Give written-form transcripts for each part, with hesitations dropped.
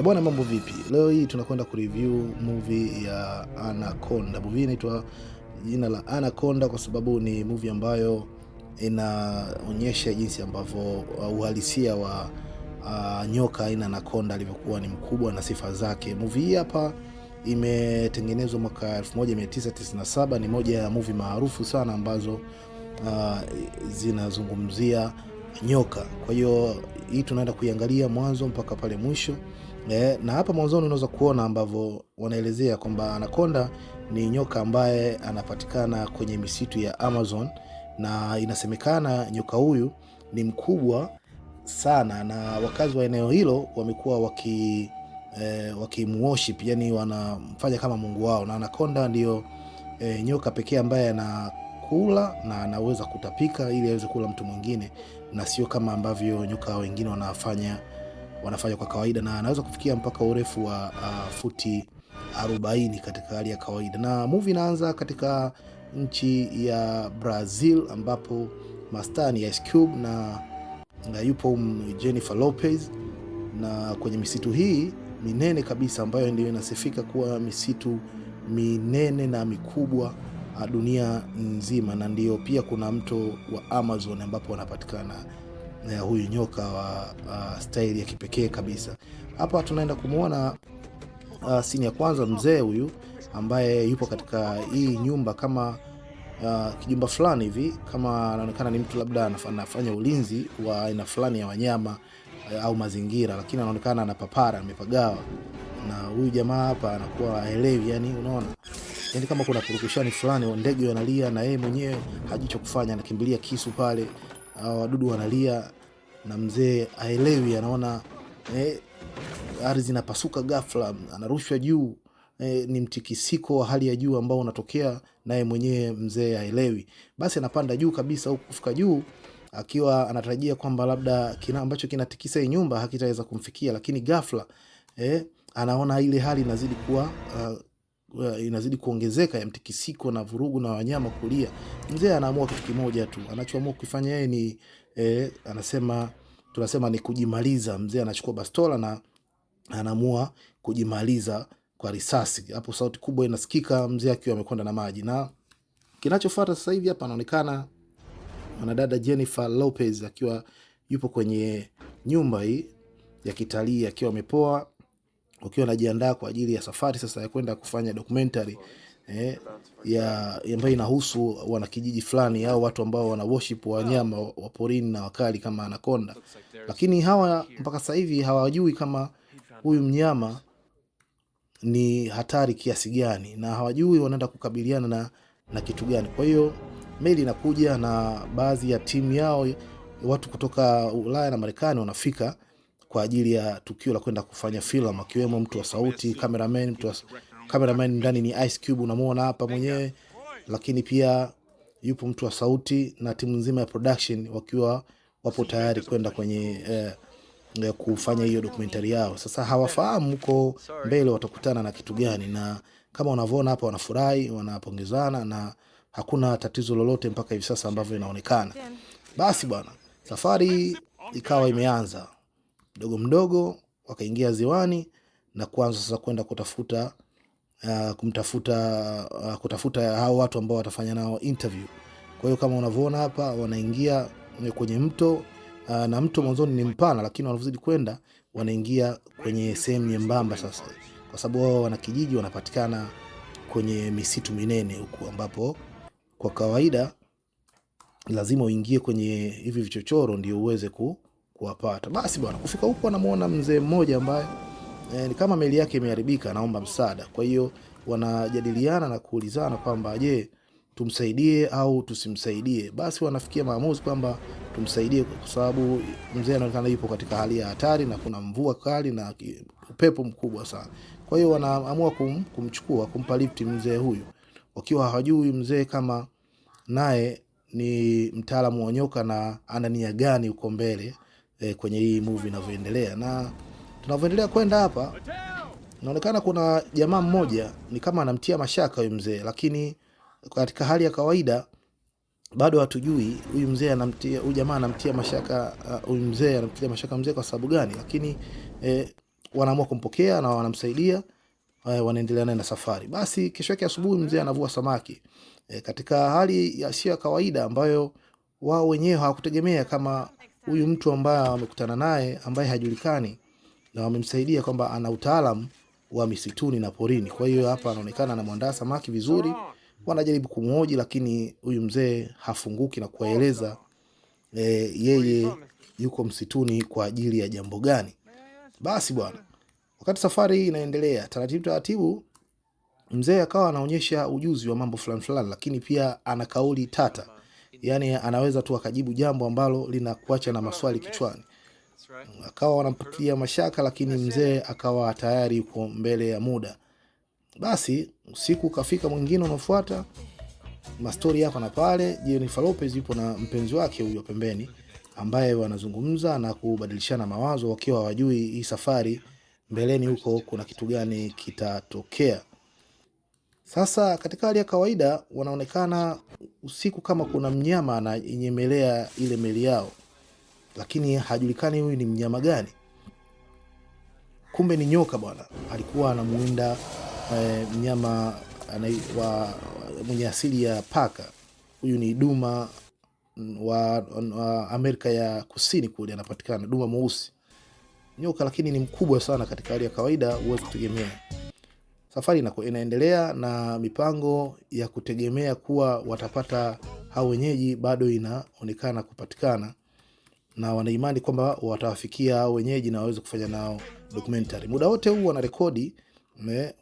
Bwana, mambo vipi? Leo hii tunakwenda kureview movie ya Anaconda. Movie inaitwa jina la Anaconda kwa sababu ni movie ambayo inaonyesha jinsi ambavyo uhalisia wa nyoka aina Anaconda alivyokuwa ni mkubwa na sifa zake. Movie hii hapa imetengenezwa mwaka 1997. Ni moja ya movie maarufu sana ambazo zinazungumzia nyoka. Kwa hiyo hii tunaenda kuiangalia mwanzo mpaka pale mwisho. Na hapa mwanzoni unaweza kuona ambavyo wanaelezea kwamba Anaconda ni nyoka ambaye anapatikana kwenye misitu ya Amazon, na inasemekana nyoka huyu ni mkubwa sana, na wakazi wa eneo hilo wamekuwa wakimuworship, yani wanamfanya kama mungu wao. Na Anaconda ndio nyoka pekee ambaye anakula na anaweza kutapika ili aweze kula mtu mwingine, na sio kama ambavyo nyoka wengine wanafanya kwa kawaida, na anaweza kufikia mpaka urefu wa futi 40 katika hali ya kawaida. Na movie inaanza katika nchi ya Brazil ambapo master ni Ice Cube na yupo Jennifer Lopez, na kwenye misitu hii minene kabisa ambayo ndio inasifika kuwa misitu minene na mikubwa dunia nzima, na ndio pia kuna mto wa Amazon ambapo wanapatikana huyu nyoka wa style ya kipekee kabisa. Hapa tunaenda kumuona scene ya kwanza, mzee huyu ambaye yupo katika hii nyumba kama kijumba fulani hivi, kama anaonekana ni mtu labda anafanya ulinzi wa aina fulani ya wanyama au mazingira, lakini anaonekana anapapara, amepagawa. Na huyu jamaa hapa anakuwa haelewi, yani unaona, yani kama kuna purukushani fulani, ndege wanalia na yeye mwenyewe hajicho kufanya, anakimbilia kisu pale, wadudu wanalia na mzee haelewi, anaona ardhi inapasuka ghafla, anarushwa juu, ni mtikisiko wa hali ya juu ambao unatokea, naye mwenyewe mzee haelewi. Basi anapanda juu kabisa, huko kufika juu akiwa anatarajia kwamba labda kina ambacho kinatikisa hii nyumba hakitaweza kumfikia, lakini ghafla anaona ile hali inazidi kuongezeka ya mtikisiko na vurugu na wanyama kulia. Mzee anaamua kitu kimoja tu, anachoamua kufanya yeye ni tunasema ni kujimaliza. Mzee anachukua bastola na anaamua kujimaliza kwa risasi. Hapo sauti kubwa inasikika, mzee akiwa amekwenda na maji. Na kinachofuata sasa hivi hapa anaonekana mwanadada Jennifer Lopez akiwa yupo kwenye nyumba hii ya kitalii akiwa amepoa, ukiwa anajiandaa kwa ajili ya safari sasa ya kwenda kufanya documentary ambayo inahusu wanakijiji fulani au watu ambao wana worship wanyama wa porini na wakali kama Anaconda. Lakini hawa mpaka sasa hivi hawajui kama huyu mnyama ni hatari kiasi gani, na hawajui wanaenda kukabiliana na kitu gani. Kwa hiyo meli inakuja na baadhi ya timu yao, watu kutoka Ulaya na Marekani wanafika kwa ajili ya tukio la kwenda kufanya film, akiwemo mtu wa sauti, cameraman ndani ni Ice Cube, unamuona hapa mwenyewe, lakini pia yupo mtu wa sauti na timu nzima ya production wakiwa wapo tayari kwenda kwenye kufanya hiyo documentary yao. Sasa hawafahamu huko mbele watakutana na kitu gani, na kama unavyoona hapa wanafurahi, wanapongezana na hakuna tatizo lolote mpaka hivi sasa ambavyo inaonekana. Basi bwana, safari ikawa imeanza mdogo mdogo, wakaingia ziwani na kuanza sasa kwenda kutafuta hao watu ambao watafanya nao interview. Kwa hiyo kama unavyoona hapa wanaingia kwenye mto, na mto mwanzoni ni mpana, lakini wanavyozidi kwenda wanaingia kwenye sehemu nyembamba sasa, kwa sababu wao wanakijiji wanapatikana kwenye misitu minene huku, ambapo kwa kawaida lazima uingie kwenye hivi vichochoro ndio uweze kuwapata. Basi bwana, kufika huko anamuona mzee mmoja ambaye ni kama meli yake imeharibika, anaomba msaada. Kwa hiyo wanajadiliana na kuulizana kwamba je, tumsaidie au tusimsaidie. Basi wanafikia maamuzi kwamba tumsaidie, kwa sababu mzee anaonekana yupo katika hali ya hatari na kuna mvua kali na upepo mkubwa sana. Kwa hiyo wanaamua kumpa lift mzee huyu, wakiwa hawajui mzee kama naye ni mtaalamu wa nyoka na ana nia gani uko mbele kwenye hii movie inavyoendelea. Na tunavyoendelea kwenda hapa, inaonekana kuna jamaa mmoja ni kama anamtia mashaka huyu mzee, lakini katika hali ya kawaida bado hatujui huyu jamaa anamtia mashaka huyu mzee, anamtia mashaka mzee kwa sababu gani. Lakini wanaamua kumpokea na wanamsaidia, wanaendelea naye na safari. Basi kesho yake asubuhi mzee anavua samaki katika hali ya sio kawaida, ambayo wao wenyewe hawakutegemea kama huyu mtu ambaye wamekutana naye ambaye hajulikani na wamemsaidia kwamba ana utaalamu wa misituni na porini. Kwa hiyo hapa anaonekana anamwandaa samaki vizuri, wanajaribu kumhoji, lakini huyu mzee hafunguki na kueleza yeye yuko msituni kwa ajili ya jambo gani. Basi bwana, wakati safari inaendelea taratibu, mzee akawa anaonyesha ujuzi wa mambo fulani, lakini pia ana kauli tata. Yani anaweza tu akajibu jambo ambalo linakuacha na maswali kichwani. Akawa wanampatia mashaka, lakini mzee akawa tayari yuko mbele ya muda. Basi usiku kafika mwingine unafuata, mastori hapa na pale. Jennifer Lopez yupo na mpenzi wake huyo pembeni, ambaye wanazungumza na kubadilishana mawazo, wakiwa wajui hii safari mbeleni huko kuna kitu gani kitatokea. Sasa katika hali ya kawaida wanaonekana usiku kama kuna mnyama ananyemelea ile meli yao, lakini hajulikani huyu ni mnyama gani. Kumbe ni nyoka bwana, alikuwa anamuinda mnyama mwenye asili ya paka. Huyu ni duma wa Amerika ya Kusini kule anapatikana, duma mweusi. Nyoka lakini ni mkubwa sana, katika hali ya kawaida huwezi kutegemea. Safari inaendelea na mipango ya kutegemea kuwa watapata hao wenyeji bado inaonekana kupatikana, na wanaimani kwamba watawafikia hao wenyeji na waweze kufanya nao documentary. Muda wote huu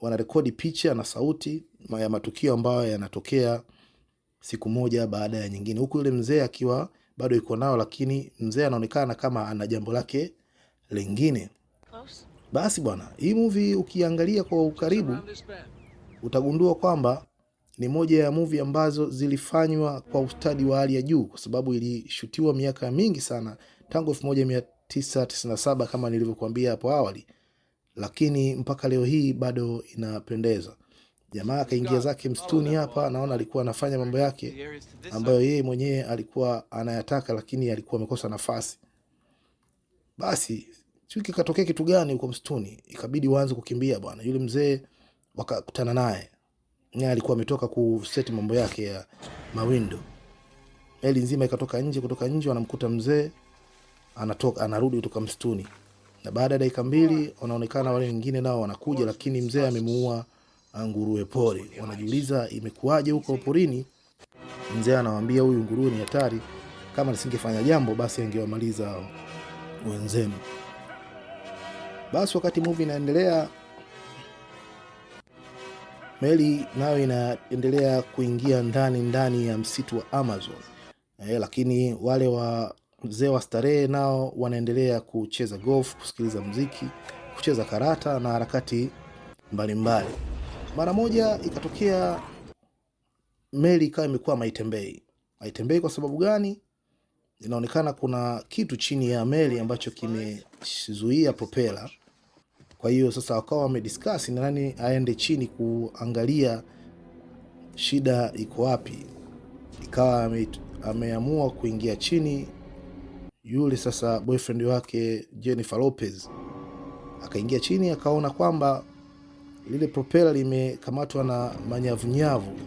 wanarekodi picha na sauti ya matukio ambayo yanatokea siku moja baada ya nyingine, huku yule mzee akiwa bado yuko nao, lakini mzee anaonekana kama ana jambo lake lingine. Basi bwana, hii movie ukiangalia kwa ukaribu utagundua kwamba ni moja ya movie ambazo zilifanywa kwa ustadi wa hali ya juu, kwa sababu ilishutiwa miaka mingi sana, tangu 1997 kama nilivyokuambia hapo awali, lakini mpaka leo hii bado inapendeza. Jamaa akaingia zake msituni hapa, naona alikuwa anafanya mambo yake ambayo yeye mwenyewe alikuwa anayataka, lakini alikuwa amekosa nafasi. Basi siki katokea kitu gani huko msituni, ikabidi waanze kukimbia bwana. Yule mzee wakakutana naye, yeye alikuwa ametoka kuseti mambo yake ya mawindo. Meli nzima ikatoka nje, kutoka nje wanamkuta mzee anarudi kutoka msituni. Na baada ya dakika 2 wanaonekana wale wengine nao wanakuja, lakini mzee amemuua nguruwe pori. Wanajiuliza imekuaje huko porini. Mzee anawaambia huyu nguruwe ni hatari, kama nisingefanya jambo basi angewamaliza wenzenu. Basi wakati movie inaendelea, meli nayo inaendelea kuingia ndani ya msitu wa Amazon. Lakini wale wazee wa starehe nao wanaendelea kucheza golf, kusikiliza muziki, kucheza karata na harakati mbalimbali. Mara moja ikatokea meli ikawa imekuwa haitembei. Kwa sababu gani? Inaonekana kuna kitu chini ya meli ambacho kimezuia propeller. Kwa hiyo sasa wakawa wamediscuss ni nani aende chini kuangalia shida iko wapi. Ikawa ameamua kuingia chini yule sasa boyfriend wake Jennifer Lopez. Akaingia chini, akaona kwamba lile propeller limekamatwa na manyavunyavu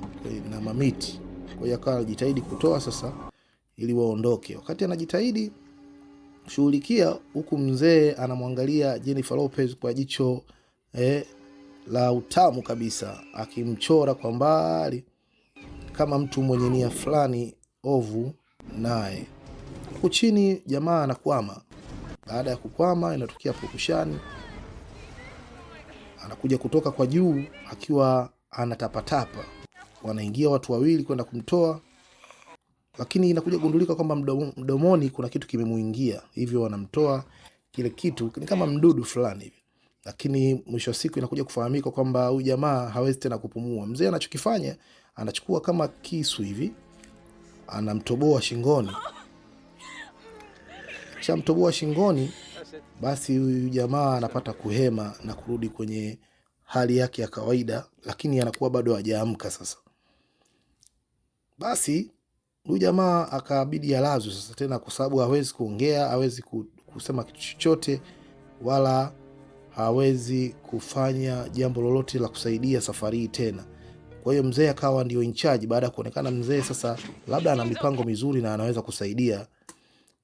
na mamiti. Kwa hiyo akawa anajitahidi kutoa sasa ili waondoke. Wakati anajitahidi kushughulikia, huku mzee anamwangalia Jennifer Lopez kwa jicho la utamu kabisa, akimchora kwa mbali kama mtu mwenye nia fulani ovu naye. Huku chini jamaa anakwama. Baada ya kukwama inatokea pukushani. Anakuja kutoka kwa juu akiwa anatapatapa. Wanaingia watu wawili kwenda kumtoa, lakini inakuja kugundulika kwamba mdomoni kuna kitu kimemuingia. Hivyo wanamtoa kile kitu, ni kama mdudu fulani hivi. Lakini mwisho wa siku inakuja kufahamika kwamba huyu jamaa hawezi tena kupumua. Mzee anachokifanya, anachukua kama kisu hivi, anamtoboa shingoni. Kisha mtoboa shingoni, basi huyu jamaa anapata kuhema na kurudi kwenye hali yake ya kawaida, lakini anakuwa bado hajaamka sasa. Basi huyu jamaa akabidi alazwe sasa tena, kwa sababu hawezi kuongea, hawezi kusema kitu chochote, wala hawezi kufanya jambo lolote la kusaidia safari hii tena. Kwa hiyo mzee akawa ndio in charge, baada ya kuonekana mzee sasa labda ana mipango mizuri na anaweza kusaidia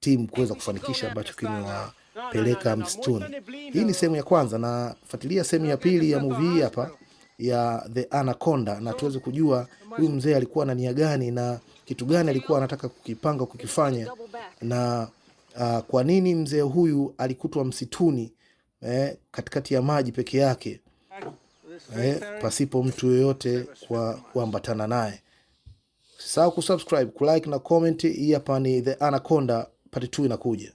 timu kuweza kufanikisha ambacho kimewapeleka msituni. Hii ni sehemu ya kwanza, na fuatilia sehemu ya pili ya movie hii hapa ya The Anaconda, na tuweze kujua huyu mzee alikuwa na nia gani na kitu gani alikuwa anataka kukipanga kukifanya, na kwa nini mzee huyu alikutwa msituni katikati ya maji peke yake pasipo mtu yoyote kuambatana naye. Usisahau kusubscribe, kulike na comment. Hii hapa ni The Anaconda part 2 inakuja.